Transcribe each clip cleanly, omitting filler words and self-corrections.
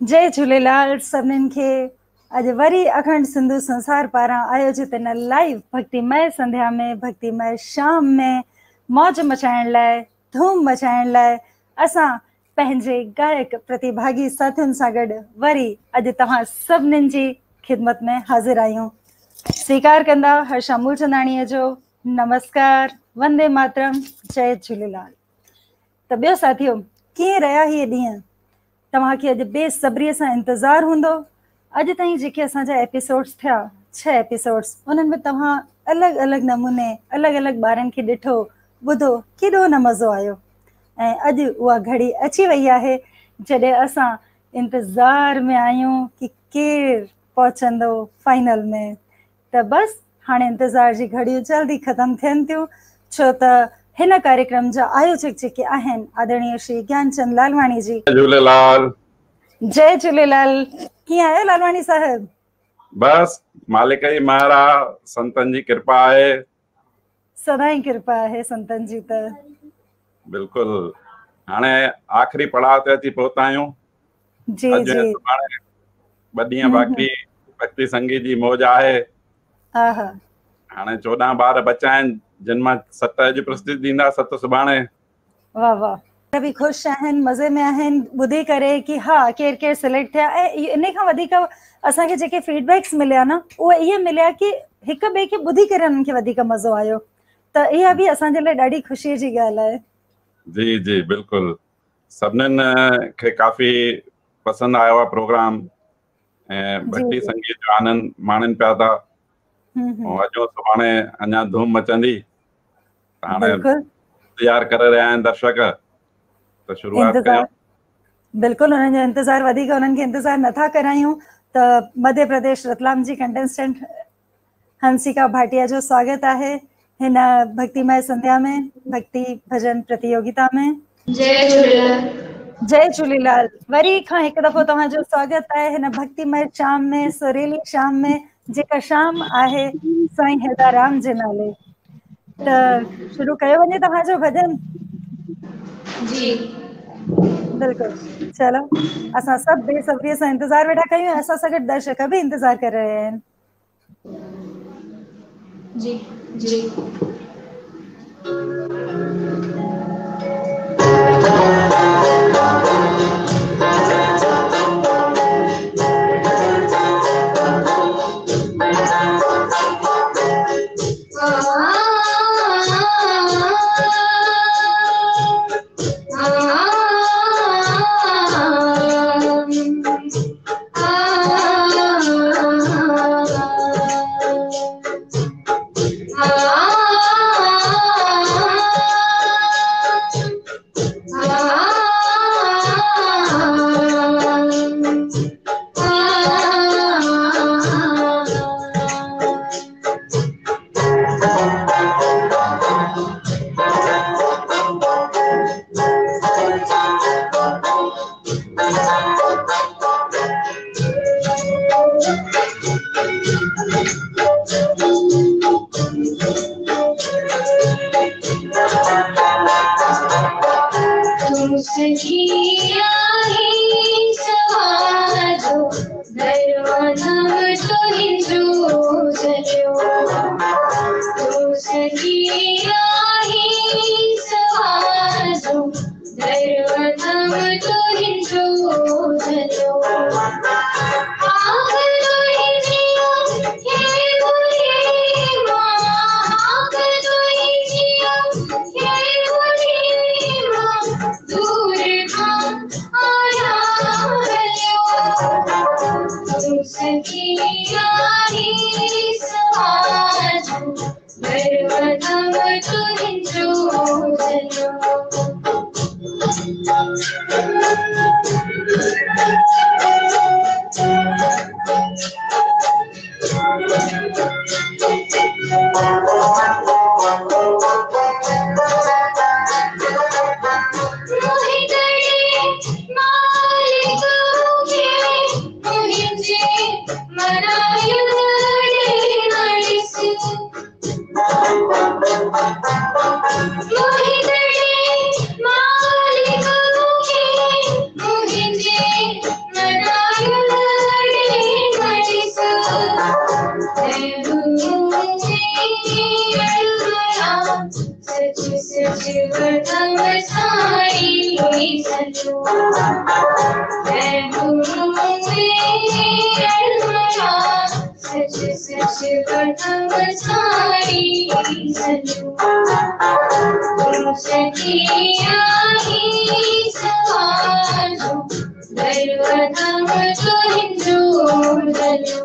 जय झूलेलाल सभिनीनि खे। अॼु वरी अखंड सिंधु संसार पारां आयोजित इन लाइव भक्तिमय संध्या में, भक्तिमय शाम में मौज मचाइण लाइ, धूम मचाइण लाइ असां पंहिंजे गायक प्रतिभागी साथियुनि सां गॾु वरी अॼु तव्हां सभिनीनि जी ख़िदमत में हाज़िर आहियूं। स्वीकार कंदा हर्षा मूलचंदाणीअ जो नमस्कार, वंदे मातरम, जय झूलेलाल। त ॿियो साथियो, कीअं रहिया इहे ॾींहं? तव्हांखे अॼु बेसब्रीअ सां इंतज़ारु हूंदो। अॼु ताईं जेके असांजा एपिसोड्स थिया, 6 एपिसोड्स, उन्हनि में तव्हां अलॻि अलॻि नमूने अलॻि अलॻि ॿारनि खे ॾिठो, ॿुधो, केॾो न मज़ो आयो। ऐं अॼु उहा घड़ी अची वई आहे जॾहिं असां इंतज़ार में आहियूं कि केरु पहुचंदो फाइनल में। त बसि हाणे इंतज़ार जी घड़ियूं जल्दी ख़तमु थियनि थियूं, छो त हिन कार्यक्रम जा आयोजक जेके आहिनि आदरणीय श्री ज्ञानचंद लालवाणी जी। जय झूलेलाल। जय झूलेलाल। कीअं आहियो लालवाणी साहब? बस मालिक जी महिर, संतन जी कृपा आहे। सदाई कृपा आहे संतन जी। त बिल्कुलु हाणे आख़िरी पड़ाव ते अची पहुता आहियूं। जी अॼु जी। सुभाणे 2 ॾींहं बाक़ी भक्ति संगीत जी मौज आहे। आहा। हाणे 14 ॿार बचा आहिनि, जिन मां 7 अॼु प्रस्तुति ॾींदा, 7 सुभाणे। वाह वाह। सभी ख़ुशि आहिनि, मज़े में आहिनि ॿुधी करे कि हा केरु केरु सिलेक्ट थिया। ऐं इन खां वधीक असांखे जेके फीडबैक्स मिलिया न, उहे इहे मिलिया कि हिक ॿिए खे ॿुधी करे उन्हनि खे वधीक मज़ो आयो। त इहा बि असांजे लाइ ॾाढी ख़ुशीअ जी ॻाल्हि आहे। जी जी बिल्कुलु, सभिनीनि खे काफ़ी पसंदि आयो आहे प्रोग्राम ऐं भक्ति संगीत जो आनंद माणनि पिया था। ऐं अॼु सुभाणे अञा धूम मचंदी। हाणे इंतज़ार करे रहिया आहिनि दर्शक, त शुरूआत कयूं। बिल्कुलु उन्हनि जो इंतज़ारु वधीक उन्हनि खे इंतज़ारु नथा करायूं। त मध्य प्रदेश रतलाम जी कंटेस्टेंट हंसिका भाटिया जो स्वागत आहे हिन भक्तिमय संध्या में, भक्ति भजन प्रतियोगिता में। जय झूलेलाल। जय झूलेलाल। वरी खां हिकु दफ़ो तव्हांजो स्वागत आहे हिन भक्तिमय शाम में, सुरीली शाम में, जेका शाम आहे साईं हेदाराम जे नाले। त शुरू कयो वञे तव्हांजो भजन? जी बिल्कुलु। चलो असां सभु बेसब्रीअ सां इंतज़ारु वेठा कयूं। असां सां गॾु दर्शक बि इंतज़ारु करे रहिया आहिनि। जी जी। मैं गुरु में अड़मड़ा सच सच प्रथम सारी सजो तुम सखिया ही सवालो दैवतम तो हिंदू जलो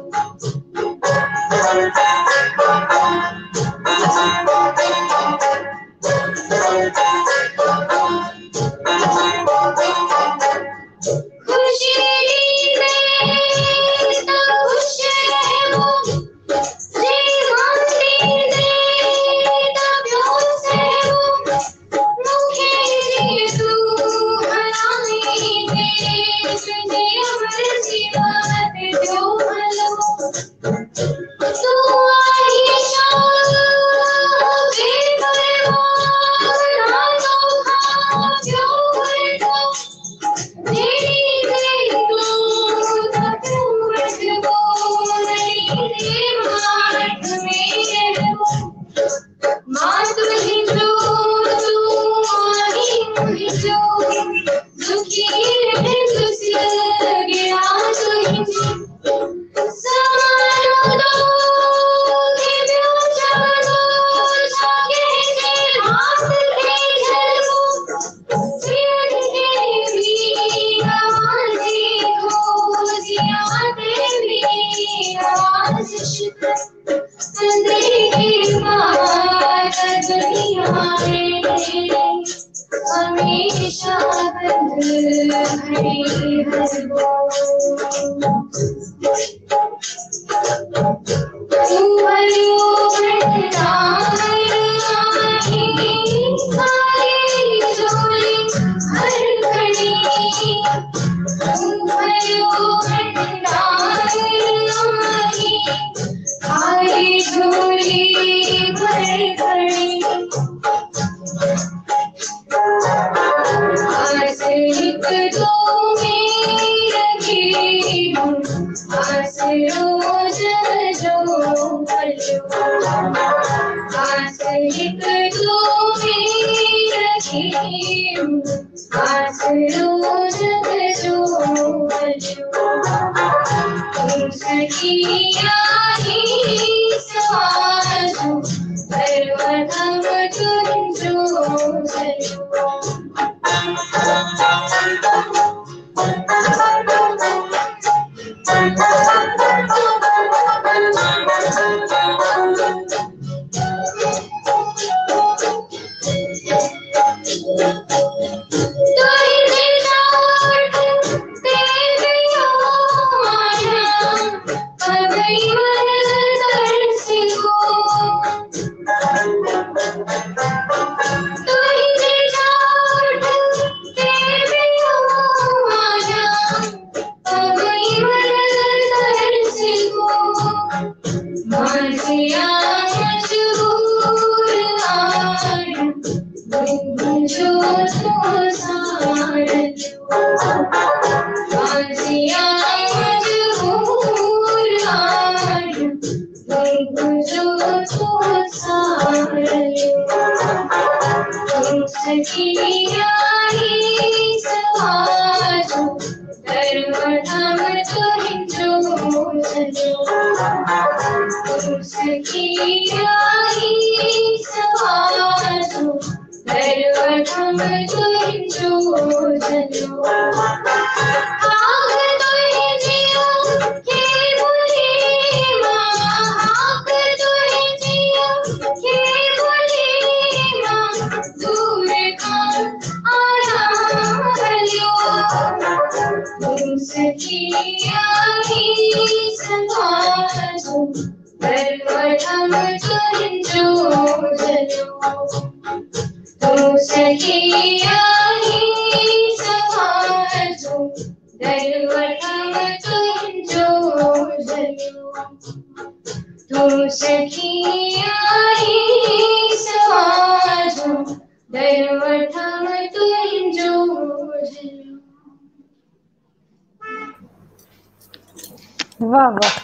वाह वाह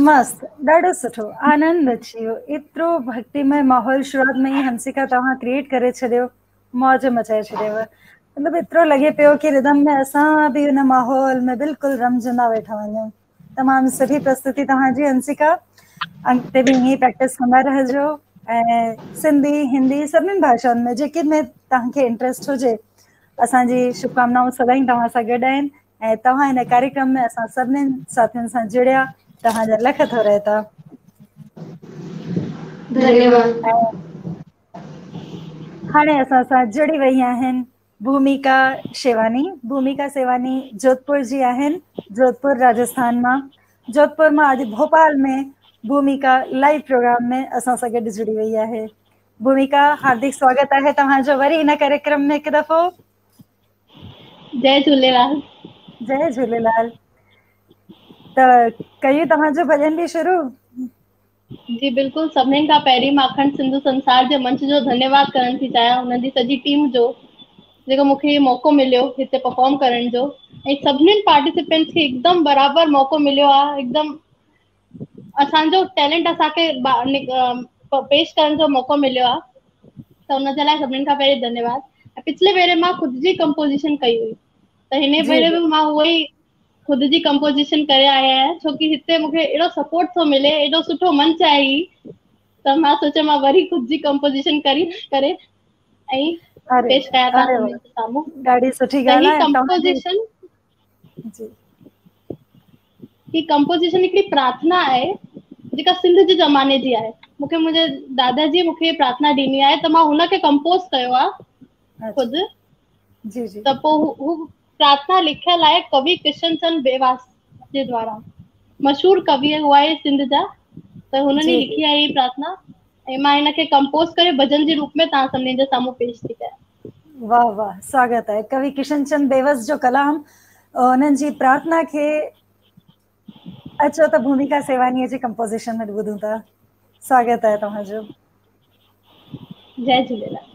मस्त ॾाढो सुठो आनंद अची वियो एतिरो भक्तिमय माहौल शुरूआत में ई हंसिका तव्हां क्रिएट करे छॾियो मौज मचाए छॾियव मतलब इतरो लगे पियो कि रिदम में असां भी उन माहौल में बिल्कुल रमजंदा वेठा वञूं। तमाम सुठी प्रस्तुति तव्हांजी हंसिका। अॻिते भी ईअं प्रैक्टिस कंदा रहिजो ऐं सिंधी हिंदी सभिनीनि भाषाउनि में जेके में तव्हांखे इंट्रेस्ट हुजे असांजी शुभकामनाऊं सदाई तव्हां सां गॾु आहिनि ऐं तव्हां हिन कार्यक्रम में असां सभिनीनि साथियुनि सां जुड़िया तव्हांजा लख थो रहे था। धन्यवाद। हाणे असां सां जुड़ी वई आहिनि भूमिका शेवानी। भूमिका शेवानी जोधपुर जी आहिनि, जोधपुर राजस्थान मां। जोधपुर मां अॼु भोपाल में भूमिका लाइव प्रोग्राम में असां सां गॾु जुड़ी वई आहे। भूमिका, हार्दिक स्वागत आहे तव्हांजो वरी हिन कार्यक्रम में हिकु दफ़ो। जय झूलेलाल। जय झूलेलाल। त कयूं तव्हांजो भॼन बि शुरू? जी बिल्कुलु। सभिनी खां पहिरीं मां अखंड सिंधु संसार जे मंच जो धन्यवाद करण थी चाहियां, हुननि जी सॼी टीम जो जेको मूंखे ये मौक़ो मिलियो हिते परफॉर्म करण जो, ऐं सभिनीनि पार्टिसिपेंट्स खे एकदमि बराबरि मौक़ो मिलियो आहे। एकदमि असांजो टैलेंट असांखे पेश करण जो मौक़ो मिलियो आहे, त हुनजे लाइ सभिनीनि खां पहिरीं धन्यवाद। पिछले भेरे मां ख़ुदि जी कंपोजिशन कई हुई, त हिन भेरे बि मां उहो ई ख़ुदि जी कंपोजिशन करे आया आहियां, छोकी हिते मूंखे एॾो सपोर्ट थो मिले, एॾो सुठो मंच आहे ही, त मां सोचियो मां वरी ख़ुदि जी कंपोजिशन करे ऐं पेश कयां था सभिनी जे साम्हूं। ॾाढी सुठी ॻाल्हि आहे। कंपोजिशन ही कंपोजिशन हिकिड़ी प्रार्थना आहे जेका सिंध जे ज़माने जी आहे। मूंखे मुंहिंजे दादाजी मूंखे प्रार्थना ॾिनी आहे, त मां हुनखे कंपोज कयो आहे ख़ुदि। जी जी। त पोइ हू प्रार्थना लिखियल आहे कवि किशन चंद बेवास जे द्वारा, मशहूर कवि हुआ आहे सिंध जा, त हुननि लिखी आहे ही प्रार्थना, ऐं मां हिनखे कंपोज करे भजन जे रूप में तव्हां सभिनी जे साम्हूं पेश थी कयां। वाह वाह, स्वागत आहे। कवि किशन चंद बेवस जो कलाम, उन्हनि जी प्रार्थना खे अचो त भूमिका शेवानीअ जी कंपोजिशन में ॿुधूं था। स्वागत आहे तव्हांजो। जय झूलेलाल।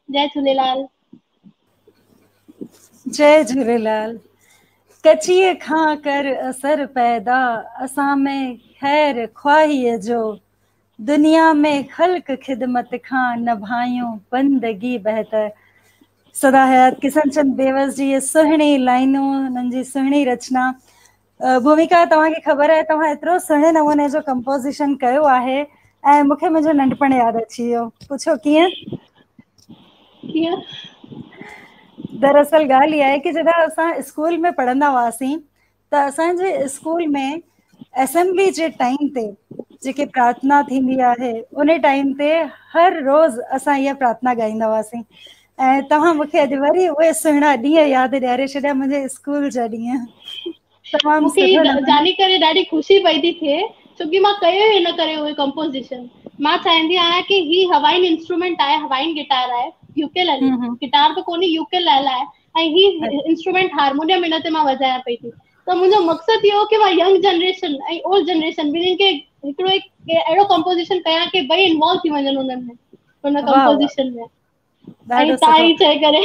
जय झूलेलाल। जय झूलेलाल। कचीअ खां कर असर पैदा असां में ख़ैर ख्वाहीअ जो, दुनिया में ख़ल्क़ ख़िदमत खां नभायूं बंदगी बहितर। सदा हयात किशन चंद बेवस जी ये सुहिणी लाइनूं, उन्हनि जी सुहिणी रचना। भूमिका तव्हांखे ख़बर आहे तव्हां एतिरो सुहिणे नमूने जो कंपोज़िशन कयो आहे ऐं मूंखे मुंहिंजो नंढपण यादि अची वियो। पुछो कीअं? कीअं? दरअसल ॻाल्हि इहा आहे कि जॾहिं असां स्कूल में पढ़ंदा हुआसीं त असांजे स्कूल में असेंबली जे टाइम ते जेके प्रार्थना थींदी आहे उन टाइम ते हर रोज़ असां इहा प्रार्थना ॻाईंदा हुआसीं। ऐं तव्हां मूंखे अॼु वरी उहे सुहिणा ॾींहं यादि ॾियारे छॾिया, मुंहिंजे स्कूल जा ॾींहं। तमामु मूंखे सुठो जानी करे ॾाढी ख़ुशी पई थी थिए, छोकी मां कयो ई न करे उहे कंपोज़िशन। मां चाहींदी आहियां कि ही हवाइन इंस्ट्रूमेंट आहे, हवाइन गिटार आहे, यूकेलेले, गिटार त कोन्हे यूकेलेले आहे, ऐं ही इंस्ट्रूमेंट हारमोनियम इन ते मां वॼायां पई थी। त मुंहिंजो मक़सदु इहो कि मां यंग जनरेशन ऐं ओल्ड जनरेशन ॿिन्हिनि खे हिकिड़ो अहिड़ो कंपोज़िशन कयां कि ॿई इन्वॉल्व थी वञनि उन्हनि में, उन कंपोज़िशन में। ऐं तव्हां ई चई करे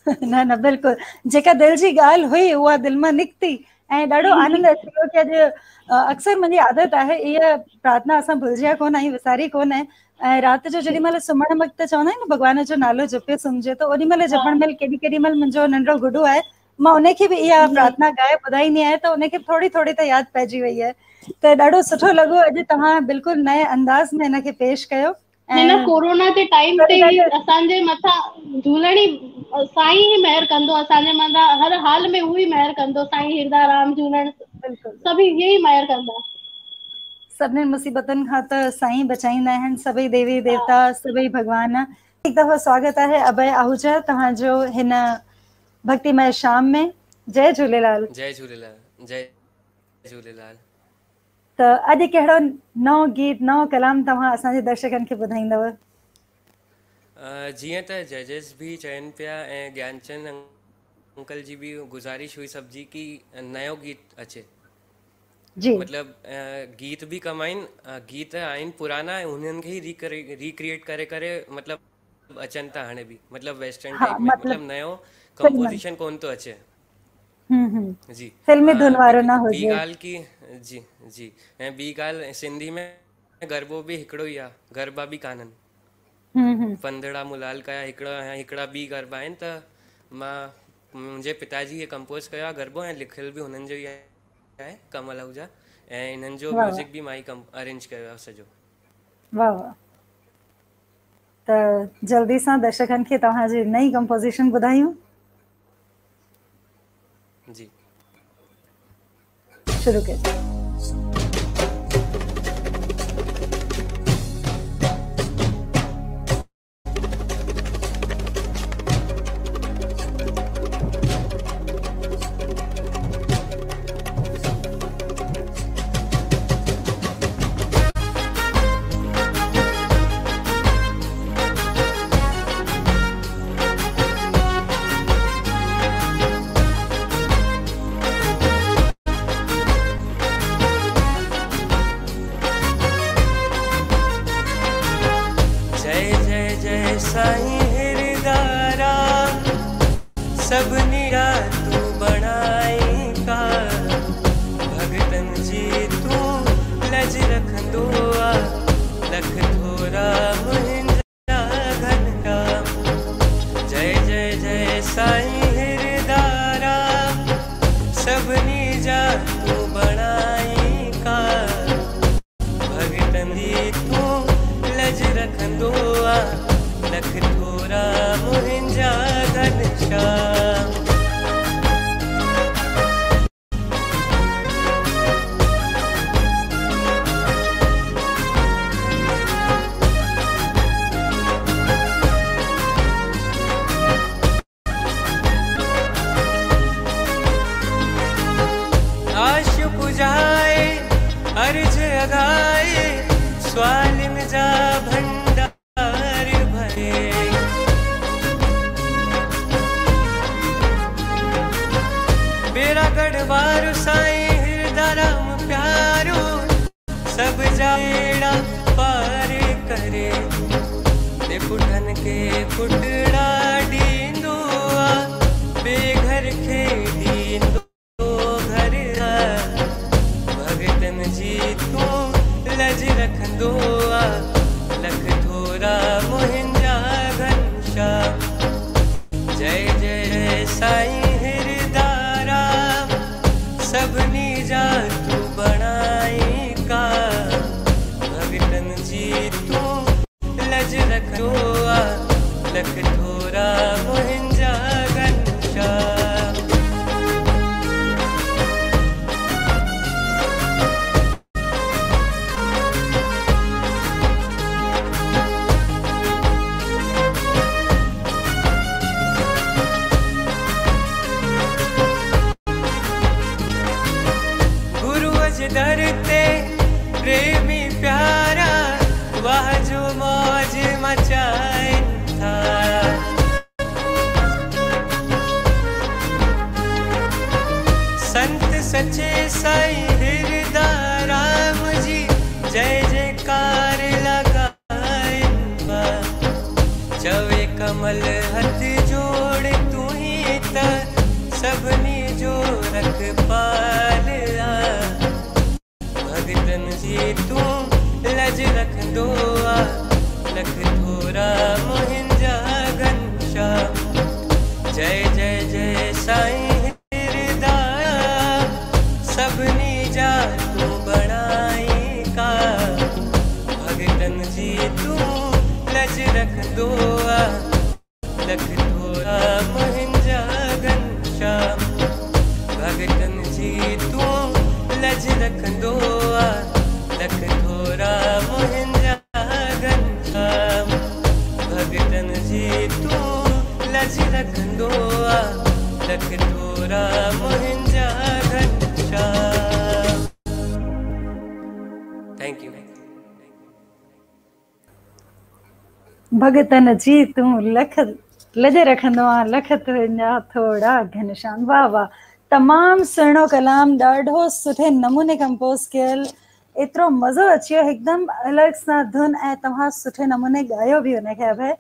न न बिल्कुलु, जेका दिलि जी ॻाल्हि हुई उहा दिलि मां निकिती ऐं ॾाढो आनंद अची वियो कि अॼु अक्सर मुंहिंजी आदत आहे इहा प्रार्थना असां भुलिजिया कोन आहियूं, विसारी कोन आहे। ऐं राति जो जेॾी महिल सुम्हण वक़्तु चवंदा आहिनि न भॻवान जो नालो जपे सुम्हिजे, त ओॾी महिल जपण महिल केॾी महिल मुंहिंजो नंढो गुॾो आहे, मां उनखे बि इहा प्रार्थना ॻाए ॿुधाईंदी आहियां त उनखे थोरी थोरी त यादि पइजी वई आहे। त ॾाढो सुठो लॻो अॼु तव्हां बिल्कुलु नए अंदाज़ में हिनखे पेश कयो। हिन कोरोना जे टाइम ते ही असांजे मथां झूलण ई साईं ही महर कंदो, असांजे मथां हर हाल में उहो ई महर कंदो, साईं हिरदाराम झूलण सभई इहे ई महर कंदा। सभिनी मुसीबतुनि खां त साईं बचाईंदा आहिनि, सभई देवी देवता, सभई भॻवान। हिकु दफ़ो स्वागत आहे अभय आहूजा तव्हांजो हिन भक्तिमय शाम में। जय झूलेलाल। जय झूलेलाल। जय झूलेलाल। त अॼु कहिड़ो नओं गीत, नओं कलाम तव्हां असांजे दर्शकनि खे ॿुधाईंदव? जीअं त जजेस बि चवनि पिया ऐं ज्ञानचंद अंकल जी भी गुज़ारिश हुई सब जी कि नयो गीत अचे जी। मतलब गीत भी कम आहिनि, गीत आहिनि पुराना, उन्हनि खे ही रिक्रिएट करे करे मतलब अचनि था हाणे भी, मतलब वेस्टर्न टाइप में, मतलब नयो कंपोजिशन कोन तो अचे। जी फिल्मी धुन वारो न ॿी हुजे। ॻाल्हि की जी जी ऐं ॿी ॻाल्हि सिंधी में गरबो भी हिकिड़ो ई आहे, गरबा भी कान्हनि। पंदड़ा मुलाल कया हिकिड़ा ॿी गरबा आहिनि, त मां मुंहिंजे पिताजी खे कंपोज़ कयो आहे गरबो ऐं लिखियल भी हुननि जो ई आहे आहे कमल आहूजा ऐं इन्हनि जो म्यूज़िक बि मां ई अरेंज कयो आहे सॼो। वाह वाह। त जल्दी सां दर्शकनि खे तव्हांजी नई कंपोज़िशन ॿुधायूं। जी शुरू करिए। भगतन जी तू लख लज रखंदो आ लख तुंहिंजा थोड़ा घनश्याम। वाह वाह, तमाम सुहिणो कलाम, ॾाढो सुठे नमूने कंपोज कयल, एतिरो मज़ो अची वियो, हिकदमि अलॻि सां धुन, ऐं तव्हां सुठे नमूने ॻायो बि हुनखे। अभय,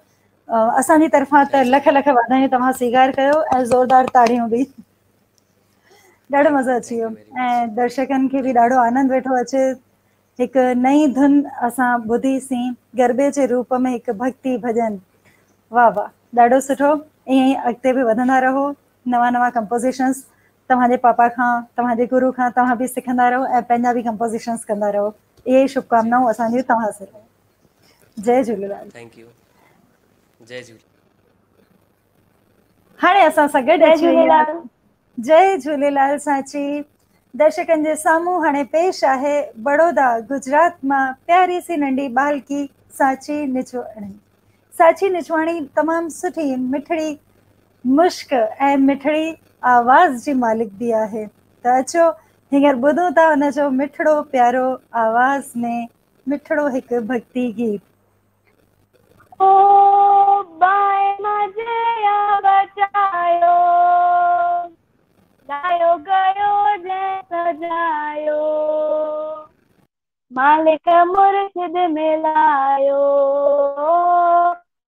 असांजी तरफ़ां त लख लख वाधायूं, तव्हां स्वीकार कयो ऐं ज़ोरदार ताड़ियूं बि। ॾाढो मज़ो अची वियो ऐं दर्शकनि खे बि ॾाढो आनंद वेठो अचे। हिकु नई धुन असां ॿुधीसीं गरबे जे रूप में, हिकु भक्ति भॼन। वाह वाह, ॾाढो सुठो, ईअं ई अॻिते बि वधंदा रहो, नवां नवां कंपोज़िशन्स तव्हांजे पापा खां, तव्हांजे गुरु खां तव्हां बि सिखंदा रहो ऐं पंहिंजा बि कंपोज़िशंस कंदा रहो। इहे ई शुभकामनाऊं असांजियूं तव्हां सां। जय झूलेलाल। Thank you. जय झूलेलाल। हाणे असां सां गॾु अची वई आहे। जय झूलेलाल सांची। दर्शकनि जे साम्हूं हाणे पेश आहे बड़ौदा गुजरात मां प्यारी सी नंढी बालकी सांची निचवाणी। सांची निचवाणी तमामु सुठी मिठड़ी मुश्क ऐं मिठड़ी आवाज़ जी मालिक भी आहे। त अचो हींअर ॿुधूं था उन जो मिठड़ो प्यारो आवाज़ में मिठड़ो हिकु भक्ति गीत। ओ बाए मजया बचायो, लायो गयो जै सजायो, मालिक मुर्शिद मिलायो,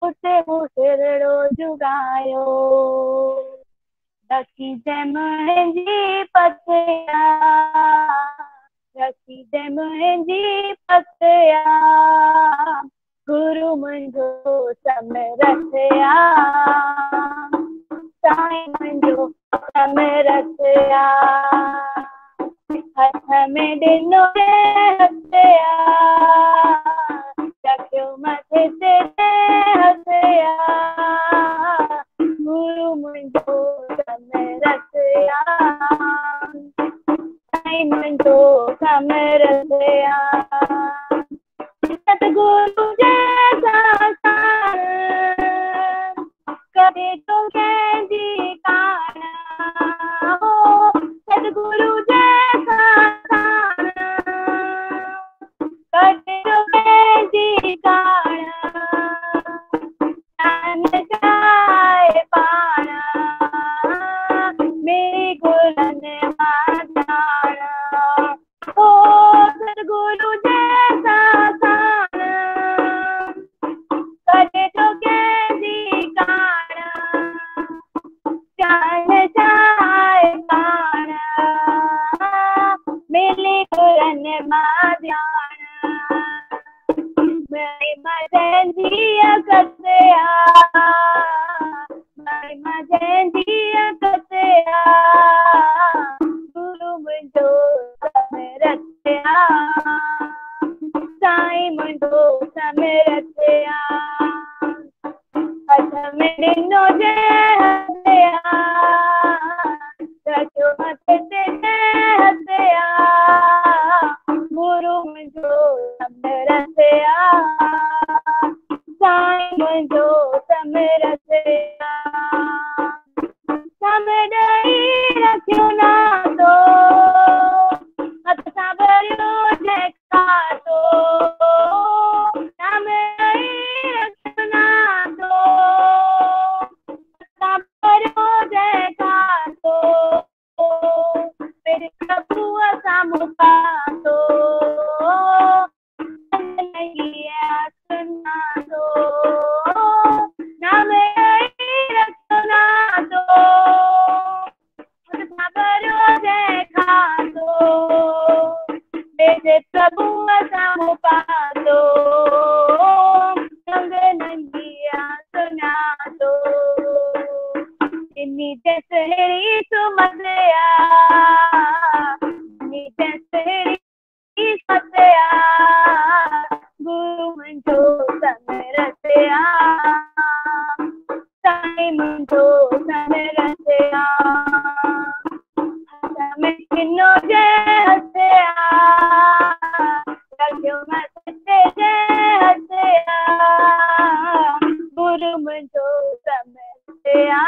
उते मुसिरड़ो जुगायो, रखी जै मुंहिंजी पतिया, रखी जै मुंहिंजी पतिया, गुरु मुंहिंजो समरथिया, साईं मुंहिंजो समरथिया, हथ में ॾिनो हथिया, रखियो मथे ते हथिया, गुरु मुंहिंजो समरथिया, साईं मुंहिंजो समरथिया, सतगुरु जैसा सान कभी तो कैदी काना हो, सतगुरु जैसा सान कभी तो कैदी काना, जान जाए पाना मेरी गुरन माताना, ओ सतगुरु जैसा करे तो कैदी काना, जान जाए पाना मिली गुरन माध्याना, महिमा जंजिया कतया, महिमा जंजिया कतया, गुरु मुंहिंजो समरथिया, साईं मुंहिंजो समरथिया, हथ में ॾिनो हथिया, रखियो मथे ते हथिया, गुरु मुंहिंजो समरथिया, साईं मुंहिंजो समरथिया, सम ॾेई रखियो नातो, हथ सां भरियो जयकारो, सम ॾेई रखियो नातो, हथ सां भरियो जयकारो, मेरे प्रभुअ सां मुकातो, सुनातो, नाम रखियो नातो, हथ सां भरियो जयकारो, मेरे प्रभुअ सां मुकातो, संग नंगिया सुनातो, इन्ही जसहरी सुमदया, इन्ही जसहरी सतया, गुरु मुंहिंजो समरथिया, साईं मुंहिंजो समरथिया, हथ में ॾिनो हथिया, रखियो मथे ते हथिया, गुरु मुंहिंजो समरथिया,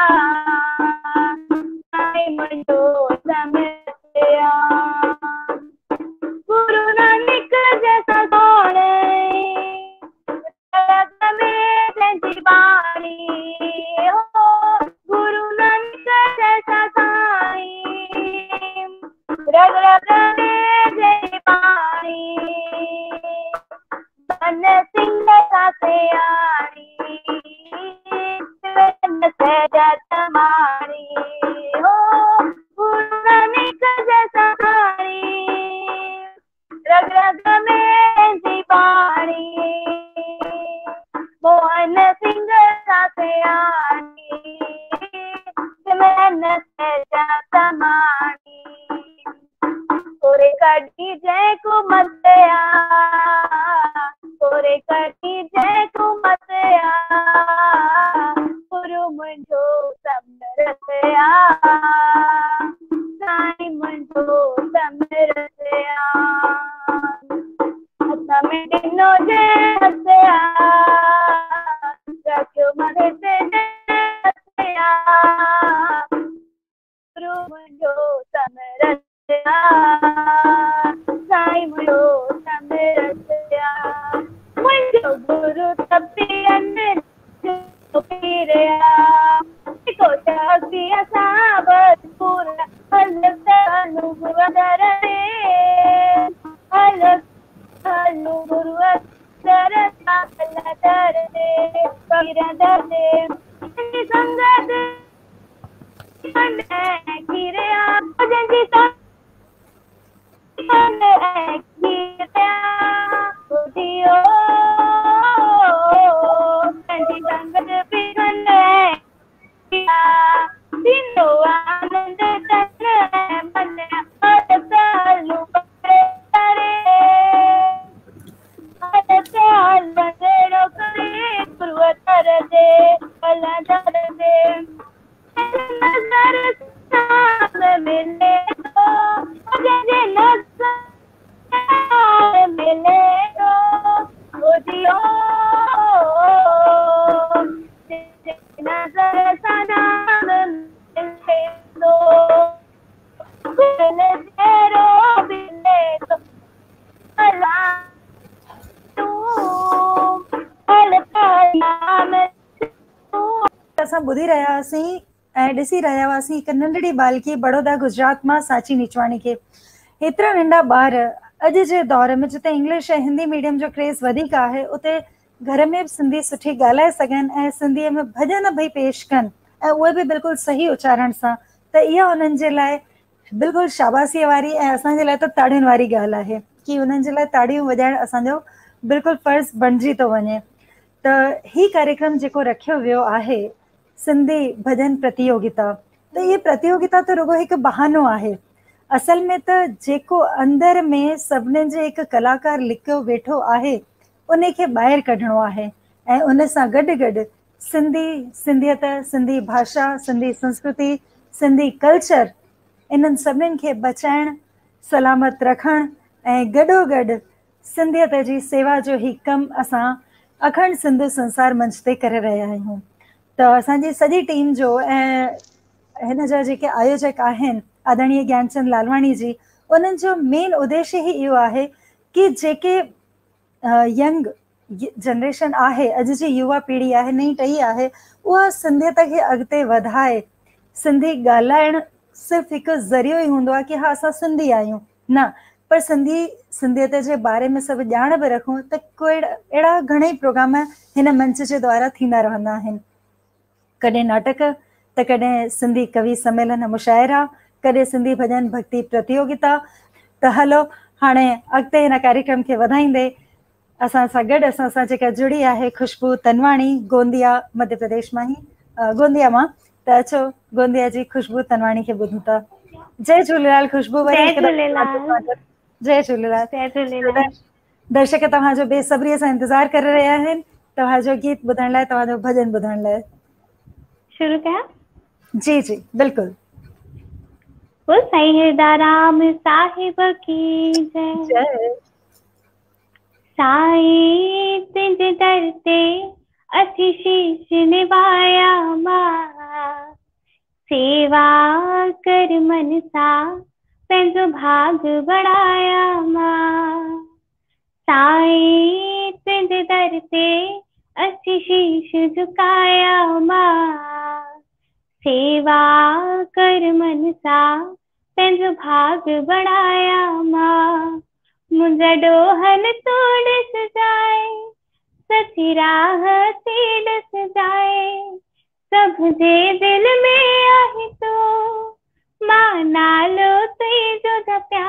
साईं मुंहिंजो समरथिया, गुरु नानक जैसा कौन रग में जंहिंजी बाणी हो, गुरु नानक जैसा साईं रग रग में जंहिंजी बाणी, मन सिंह का सियाणी, सहजा समाणी हो, गुरु नानक जैसा साईं रग रग में जीवाणी, मोहन सिंह का सियाणी, सिमरन सहजा समाणी। जय कुमतया कोरे करी जय कुमतया गुरु मुंहिंजो समरतया साईं मुंहिंजो समरतया हथ में ॾिनो जय हथया रखियो मथे ते हथया गुरु मुंहिंजो समरतया साईं मुंहिंजो समरतया मुंहिंजो गुरु तपियनि पीरया को शक्ति असां भरपूर हलत अनुभव दर दे हलत अनुभव दर साल दर दे पीर दर दे संगत गिरया जंजी गिरया बुधियो जंजी संगत बिगन दिनो आनंद तन मन अदलु करे अदल बंदेरो करे गुरुवर दे भला दर दे नजर साथ मिले तो जैसे नजर मिले तो बुधियो नजर सदाम मिले तो गुल तेरो मिले तो अला तू नाम असां ॿुधी रहिया हुआसीं ऐं ॾिसी रहिया हुआसीं हिकु नंढड़ी बालकी बड़ौदा गुजरात मां साची नीचवाणी खे। हेतिरा नंढा ॿार अॼु जे दौर में जिते इंग्लिश ऐं हिंदी मीडियम जो क्रेज़ वधीक आहे उते घर में बि सिंधी सुठी ॻाल्हाए सघनि ऐं सिंधीअ में भॼन भई पेश कनि ऐं उहे बि बिल्कुलु सही उच्चारण सां, त इहा उन्हनि जे लाइ बिल्कुलु शाबासीअ वारी ऐं असांजे लाइ त ताड़ियुनि वारी ॻाल्हि आहे कि उन्हनि जे लाइ ताड़ियूं वॼाइणु असांजो बिल्कुलु फ़र्ज़ु बणिजी थो वञे। त ही कार्यक्रम जेको रखियो वियो आहे सिंधी भॼन प्रतियोगिता, त इहे प्रतियोगिता त रुगो हिकु बहानो आहे। असल में त जेको अंदर में सभिनीनि जे हिकु कलाकार लिखियो वेठो आहे उन खे ॿाहिरि कढणो आहे ऐं उन सां गॾु गॾु सिंधियत, सिंधी भाषा, सिंधी संस्कृति, सिंधी कल्चर, इन्हनि सभिनीनि खे बचाइणु, सलामत रखणु ऐं गॾोगॾु सिंधियत जी सेवा जो ही कमु असां अखंड सिंधु संसार मंच ते करे रहिया आहियूं। त असांजी सॼी टीम जो ऐं हिन जा जेके आयोजक आहिनि आदरणीय ज्ञानचंद लालवाणी जी, उन्हनि जो मेन उद्देश्य ही इहो आहे कि जेके यंग जनरेशन आहे, अॼु जी युवा पीढ़ी आहे, नई टही आहे, उहा सिंधियत खे अॻिते वधाए। सिंधी ॻाल्हाइणु सिर्फ़ु हिकु ज़रियो ई हूंदो आहे कि हा असां सिंधी आहियूं, न, पर सिंधियत जे बारे में सभु ॼाण बि रखूं त कोई अहिड़ा घणेई प्रोग्राम हिन मंच जे द्वारा थींदा रहंदा आहिनि। कॾहिं नाटक, त कॾहिं सिंधी कवि सम्मेलन मुशाइरा, कॾहिं सिंधी भॼन भक्ति प्रतियोगिता। त हलो हाणे अॻिते हिन कार्यक्रम खे वधाईंदे असां सां गॾु असां सां जेका जुड़ी आहे खुशबू तनवाणी, गोंदिया मध्य प्रदेश मां ही, गोंदिया मां। त अचो गोंदिया जी खुशबू तनवाणी खे ॿुधूं था। जय झूलेलाल खुशबू। जय झूलेलाल। जय झूलेलाल। जय झूलेलाल। दर्शक तव्हांजो बेसब्रीअ सां इंतज़ारु करे रहिया आहिनि तव्हांजो गीत ॿुधण लाइ, तव्हांजो भॼन ॿुधण लाइ। शुरू कयां? जी जी बिल्कुलु। वो साईं राम साहिब की जय। साईं तुझे दर ते असी शीश निभाया मां, सेवा कर मन सा पंहिंजो भाग बढ़ाया मां। साईं तुझे दर ते असी शीश झुकाया मां, सेवा कर मन सा पंहिंजो भाग बढ़ाया मां। मुंहिंजा ॾोहन तो ॾिस जाए, सची राह ते ॾिस जाए, सभ जे दिल में आहे तो मां नालो तुंहिंजो जपिया।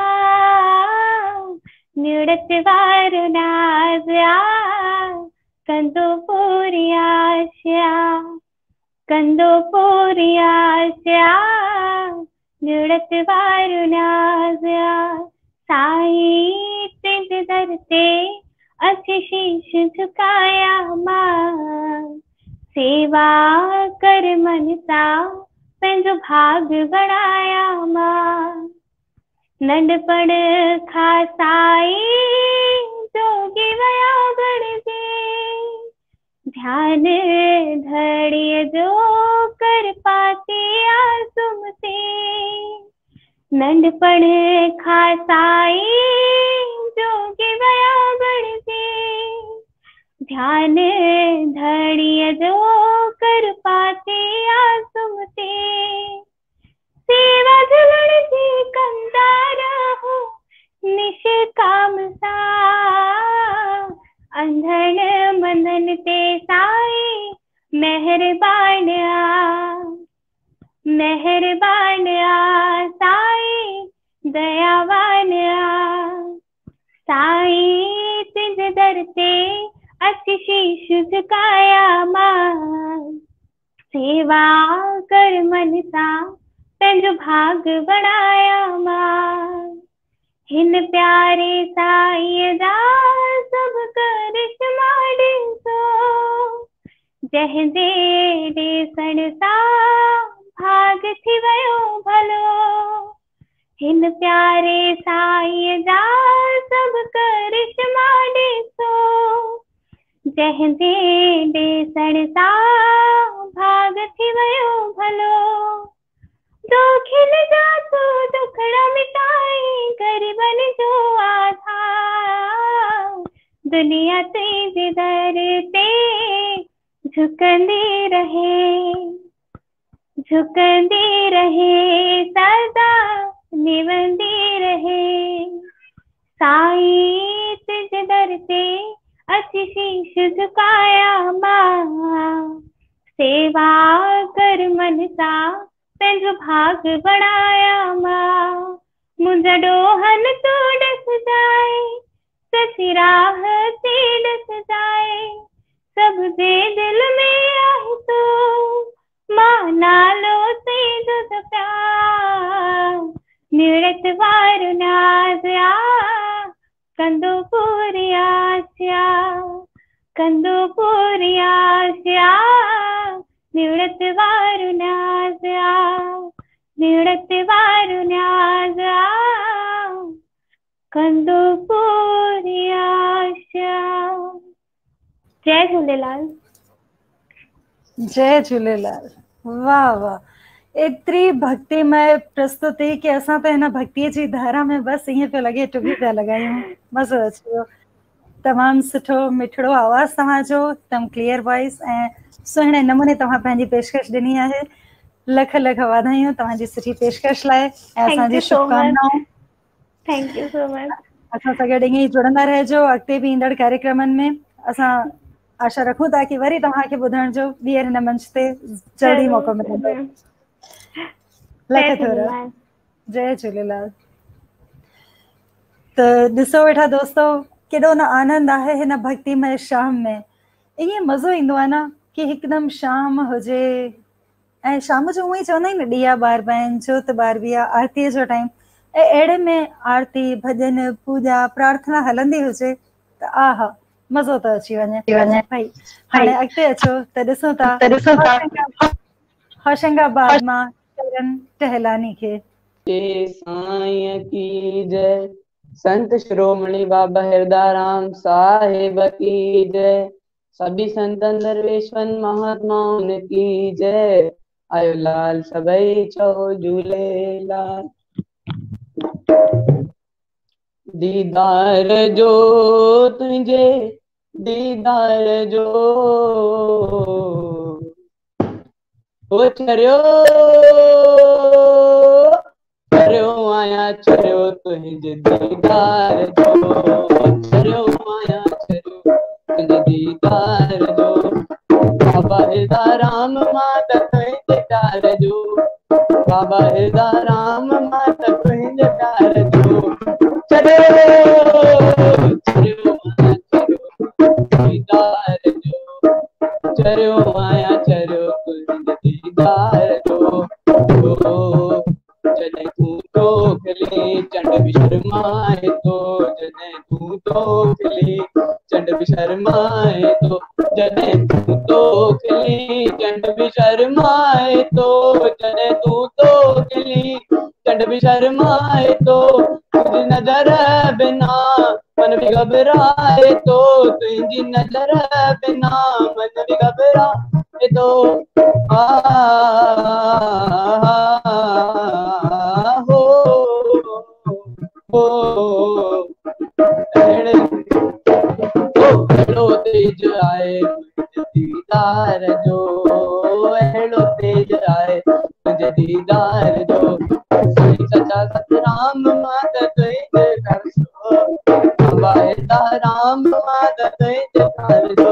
निड़त वारो नाज़ आ कंदो पूरी आशा, कंदो पूरी आशा, निड़त वारो नाज़ आ साईं तुझ दर ते असी शीश झुकाया मां, सेवा कर मन सा पंहिंजो भाग बढ़ाया मां। नंढपण खां साईं जोगी वया गणजी, ध्यान धड़ीअ जो कर पाती आसुमती। नंढपण खां साईं जोगी वया गणजी, ध्यान धड़ीअ जो कर पाती आसुमती। सेवा झलण जी कंदा रहो निष्काम सा, अंधन मंधन ते साईं मेहरबान आ, मेहरबान आ साईं दयावान आ। साईं तुझ दर ते असी शीश झुकाया मां, सेवा कर मन सा पंहिंजो भाग बढ़ाया मां। हिन प्यारे साईं जा सब करिश्मा ॾिसो, जंहिंजे ॾिसण सां भाग थी वियो भलो। हिन प्यारे साईं जा सब करिश्मा ॾिसो, जंहिंजे ॾिसण सां भाग थी वियो भलो। दोखिन जा तू दुखड़ा मिटाई, गरीबन जो आधार, दुनिया तुझे दर ते झुकंदी रहे, झुकंदी रहे सदा निवंदी रहे। साईं तुझ दर ते असी शीश झुकाया मां, सेवा कर मन सा पंहिंजो भाग बढ़ाया मां। मुंहिंजा ॾोहन तू ॾस जाए, सची राह ते ॾस जाए, सब जे दिल में आहे तू, मां नालो तुंहिंजो प्यार। निड़त वारो नाज़ आ, कंदो पूरी आशा, कंदो पूरी आशा। निड़त वारो नाज़ आ, निड़त वारो नाज़ आ, कंदो पूरी आशा। जय झूलेलाल। जय झूलेलाल। वाह वाह, एतिरी भक्तिमय प्रस्तुति कि असां त हिन भक्तीअ जी धारा में बस ईअं पियो लॻे टुॿी पिया लॻायूं। मज़ो अची वियो। तमामु सुठो मिठड़ो आवाज़ तव्हांजो, तमामु क्लियर वॉइस ऐं सुहिणे नमूने तव्हां पंहिंजी पेशकश ॾिनी आहे। लख लख वाधायूं तव्हांजी सुठी पेशकश लाइ ऐं असांजी शुभकामनाऊं। Thank you so much. असां सां गॾु ईअं ई जुड़ंदा रहिजो अॻिते बि ईंदड़ कार्यक्रमनि में। असां आशा रखूं था कि वरी तव्हांखे ॿुधण जो ॿीहर हिन मंच ते जल्दी मौक़ो मिलंदो। लख थोरा। जय झूलेलाल। त ॾिसो वेठा दोस्तो, केॾो न आनंद आहे हिन भक्तिमय शाम में। ईअं मज़ो ईंदो आहे न कि हिकदमि शाम हुजे ऐं शाम जो उअं ई चवंदा आहिनि न, ॾीया ॿारबा आहिनि, जोत ॿारबी आहे, आरतीअ जो टाइम, ऐं अहिड़े में आरती भॼन पूॼा प्रार्थना हलंदी हुजे त आहा मज़ो त अची वञे। भाई हाणे अॻिते अचो त ॾिसूं था होशंगाबाद मां चरण टहलानी खे। साईं की जय। संत शिरोमणि बाबा हिरदाराम साहिब की जय। सभी संतन दरवेशन महात्माओं की जय। आयो लाल सभई चओ झूलेलाल। दीदार जो तुझे दीदार जो ओ चरियो चरियो आया चरियो तुझे दीदार जो। चरियो आया चरियो तुझे दीदार जो। बाबा हिरदाराम माता तुझे प्यार जो। बाबा हिरदाराम माता तुझे प्यार जो। चरियो चरियो आया चरियो दीदार जो। चरियो आया चरियो तुझे दीदार जो। जॾहिं तूं टोकले चंड बि शर्माए जॾहिं तूं तो खिली चंड बि शर्माए तो, जॾहिं तूं तो खिली चंड बि शर्माए तो, जॾहिं तूं तो खिली चंड बि शर्माए तो, तुझी नजर बिना मन भी घबराए तो, तुझी नजर बिना मन भी घबराए तो, हो अहिड़ो तेज आए दीदार जो, अहिड़ो तेज आए तुंहिंजे दीदार जो, साईं सचा सतराम मां त तुंहिंजे घर जो, बाबा हेॾा राम मां त तुंहिंजे घर जो,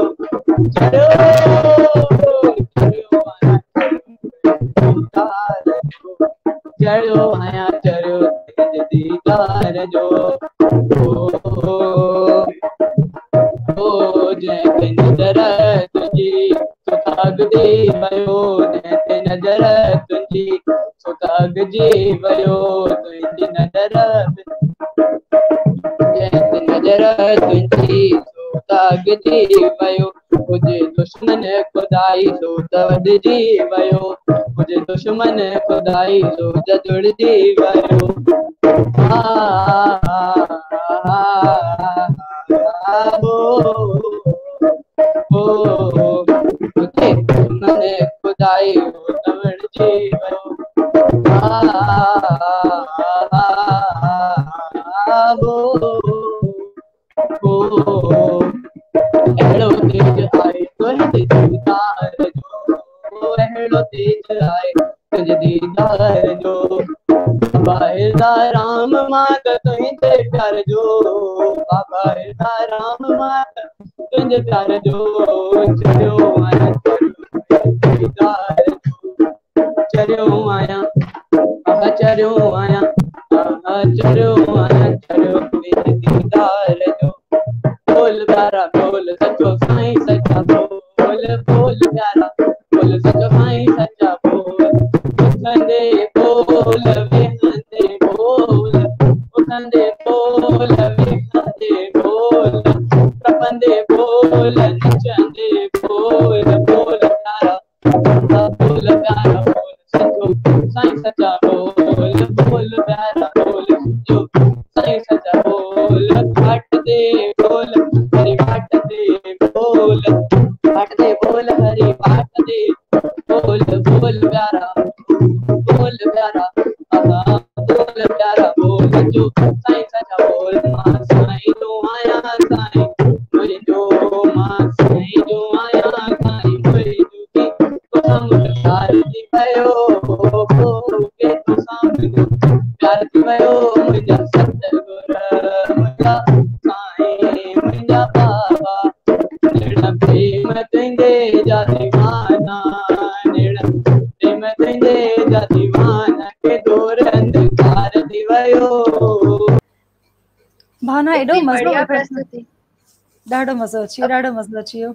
चढ़ियो आहियां चढ़ियो तुंहिंजे दीदार जो, जंहिंखे नज़र तुंहिंजी सुतागजी वियो, जंहिंखे नज़र तुंहिंजी सुतागजी वियो, तुंहिंजी नज़र जंहिंखे नज़र तुंहिंजी सुतागजी वियो, मुंहिंजे दुश्मन खुदाई सो त वॾिजी वियो, मुंहिंजे दुश्मन खुदाई सो त जुड़जी वियो, मुंहिंजे दुश्मन खुदाई सो त वॾिजी वियो, अहिड़ो तेज आए तुंहिंजे दीदार जो, अहिड़ो तेज आए तुंहिंजे दीदार जो, बाबा हेॾा राम मां त तुंहिंजे प्यार जो, बाबा हेॾा राम मां त तुंहिंजे प्यार जो, चढ़ियो आहियां दीदार जो, चढ़ियो आहियां चढ़ियो आहियां चढ़ियो आहियां चढ़ियो तुंहिंजे दीदार जो, बोल प्यारा बोल सचो साईं सच्चा बोल, बोल प्यारा बोल सचो साईं सच्चा बोल, उथंदे बोल वेहंदे बोल, उथंदे बोल वेहंदे बोल, टपंदे बोल नचंदे बोल, बोल प्यारा बोल सचो साईं सच्चा बोल, बोल प्यारा बोल सचो साईं सच्चा बोल, घाट दे बोल हरी घाट दे बोल, घाट दे बोल हरी घाट दे बोल, बोल प्यारा बोल प्यारा बोल जो साईं सच्चा बोल, मां साईं जो आया साईं मुझे जो, मां साईं जो आया साईं मुझे जो की तुम प्यार थी भयो के तू सामने प्यार थी भयो, मुंहिंजा सतगुर मुंहिंजा साईं मुंहिंजा बाबा, नेड़ा प्रेम तुंहिंजे जा दीवाना, नेड़ा प्रेम तुंहिंजे जा दीवाना के दूर अंधकार थी वियो। भावना एॾो मज़ो बढ़िया प्रस्तुति, ॾाढो मज़ो अची वियो, ॾाढो मज़ो अची वियो।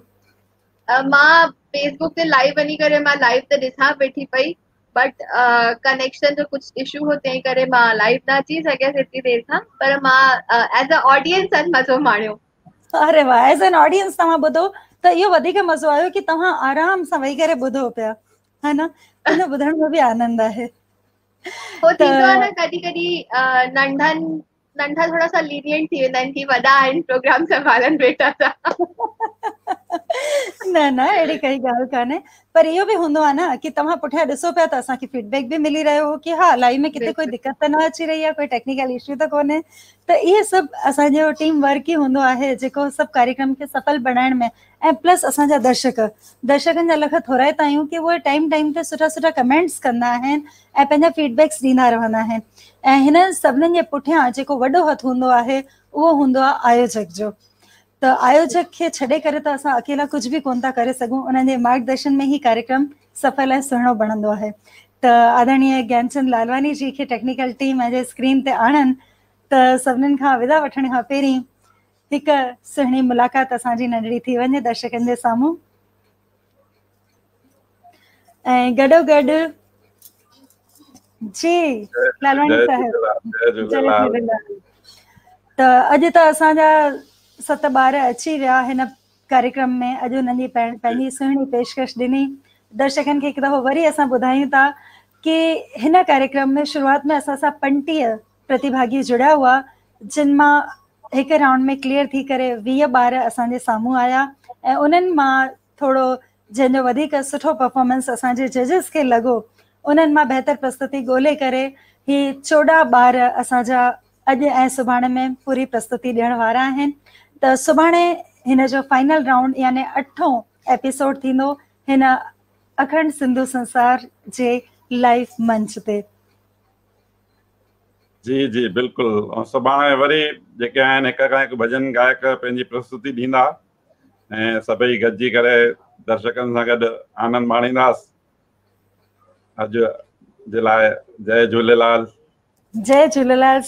मां फेसबुक ते लाइव वञी करे मां लाइव ते ॾिसां वेठी पई, बट कनेक्शन जो कुछ इशू हो तंहिं करे मां लाइव न अची सघियसि एतिरी देर खां, पर मां एज अ ऑडियंस मज़ो माणियो। अरे वाह, एज एन ऑडियंस तव्हां ॿुधो त इहो वधीक मज़ो आयो कि तव्हां आराम सां वेही करे ॿुधो पिया, है न, इन ॿुधण में बि आनंद आहे। हो थींदो आहे न कॾहिं कॾहिं नंढा थोड़ा सा लीनियंट थी वेंदा आहिनि कि वॾा आहिनि प्रोग्राम संभालनि वेठा था। न अहिड़ी काई ॻाल्हि कान्हे, पर इहो बि हूंदो आहे न कि तव्हां पुठियां ॾिसो पिया त असांखे फीडबैक बि मिली रहियो हो कि हा लाइव में किथे कोई दिक़त त न अची रही आहे, कोई टेक्निकल इश्यू त कोन्हे, त इहे सभु असांजो टीम वर्क ई हूंदो आहे जेको सभु कार्यक्रम खे सफल बनाइण में, ऐं प्लस असांजा दर्शकनि जा लख थोराइता आहियूं कि उहे टाइम ते सुठा कमेंट्स कंदा आहिनि ऐं पंहिंजा फीडबैक्स ॾींदा रहंदा आहिनि, ऐं हिन सभिनीनि जे पुठियां जेको वॾो हथ हूंदो आहे उहो हूंदो आहे आयोजक जो। त आयोजक खे छॾे करे त असां अकेला कुझु बि कोन था करे सघूं, उन्हनि जे मार्गदर्शन में ई कार्यक्रम सफल ऐं सुहिणो बणंदो आहे। त आदरणीय ज्ञानचंद लालवानी जी खे टेक्निकल टीम अॼु स्क्रीन ते आणनि त सभिनीनि खां विदा वठण खां पहिरीं हिकु सुहिणी मुलाक़ात असांजी नंढड़ी थी वञे दर्शकनि जे साम्हूं, ऐं गॾोगॾु जी लालवानी साहिब, जय झूलेलाल। त अॼु त असांजा 7 ॿार अची विया हिन कार्यक्रम में। अॼु उन्हनि जी पंहिंजी सुहिणी पेशकश ॾिनी। दर्शकनि खे हिकु दफ़ो वरी असां ॿुधायूं था कि हिन कार्यक्रम में शुरूआत में असां सां 35 प्रतिभागी जुड़िया हुआ, जिन मां हिकु राउंड में क्लियर थी करे 20 ॿार असांजे साम्हूं आया ऐं उन्हनि मां थोरो जंहिंजो वधीक सुठो परफॉर्मेंस असांजे जजिस खे लॻो, उन्हनि मां बहितर प्रस्तुति ॻोल्हे करे ही 14 ॿार असांजा अॼु ऐं सुभाणे में पूरी प्रस्तुति ॾियण वारा आहिनि। त सुभाणे हिन जो फाइनल राउंड यानी 8हों एपिसोड थींदो हिन अखंड सिंधु संसार जे लाइव मंच ते। जी जी बिल्कुलु। ऐं सुभाणे वरी जेके आहिनि हिक खां हिकु भॼन गायक पंहिंजी प्रस्तुति ॾींदा ऐं सभई गॾिजी करे दर्शकनि सां गॾु आनंद माणींदासीं। अॼु जे लाइ जय झूलेलाल। जय झूलेलाल।